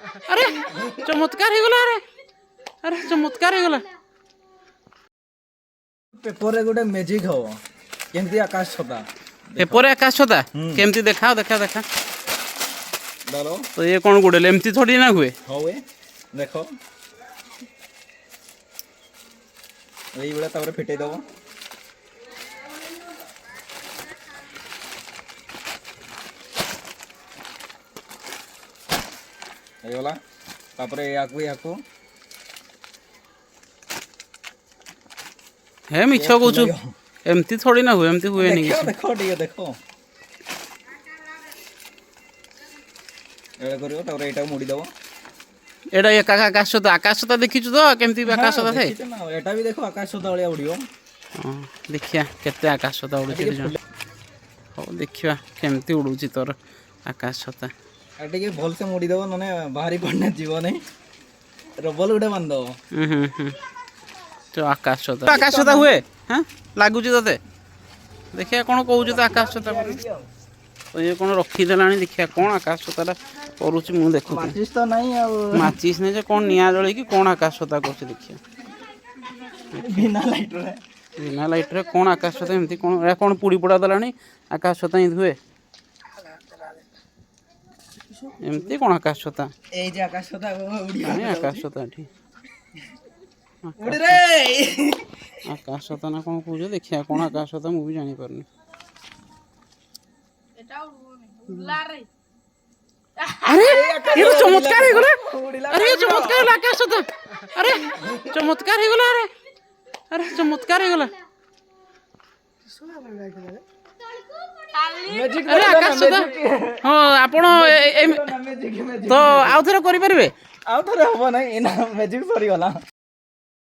अरे चमत्कार हो गला। अरे चमत्कार हो गला। पेपर रे गोटे मैजिक हो केमती आकाश छता पेपर आकाश छता केमती देखा देखा देखा डालो तो ये कौन गुड़े एमती थोड़ी ना हुए हवे देखो एई बेला तापर फिटे दबो एगला तापर याकू हे मिछ कहूँ एमती थोड़ी ना हुए एमती हुए नहीं देखो ठीक है देखो एड़ा करियो तापर एटा मुड़ी दबो एटा एक आकाश छता देखी तो केमती आकाश छता थे एटा भी देखो आकाश छता वाला उड़ियो देखिया केते आकाश छता उड़ुची हो देखिया केमती उड़ुची तोर आकाश छता एटा के भल से मुड़ी दबो नने बाहरी पड़ने जीव नहीं रबल उडे बांध दबो तो आकाश छता हुए हाँ लगुच ते देखिया कौन कहूँ तो आकाश छता तो ये कौन रखीदेला देखिया कौन आकाश छता करुच्ची मुझे देखु माचिस तो नहीं माचिस नहीं कौन निआ जल कि कौन आकाश छता कर देखिए बिना लाइट रे कौन आकाश छता एमती कौन कौन पुड़ी पुड़ा देलानी आकाश छता एमती हुए एमती कौन आकाश छता ए जे आकाश छता नहीं आकाश छता एठी उड़ी रे आकाश छता ना कौन पूछ देखिया कौन आकाश छता मु भी जानी पारनी अरे ये तो चमत्कार हो गला। अरे चमत्कार हो आकाश छता अरे चमत्कार हो गला। अरे अरे चमत्कार हो गला। अरे आकाश छता हाँ आपण तो आउ थरे करि परिबे आउ थरे हबो नै एना मैजिक सरी गला।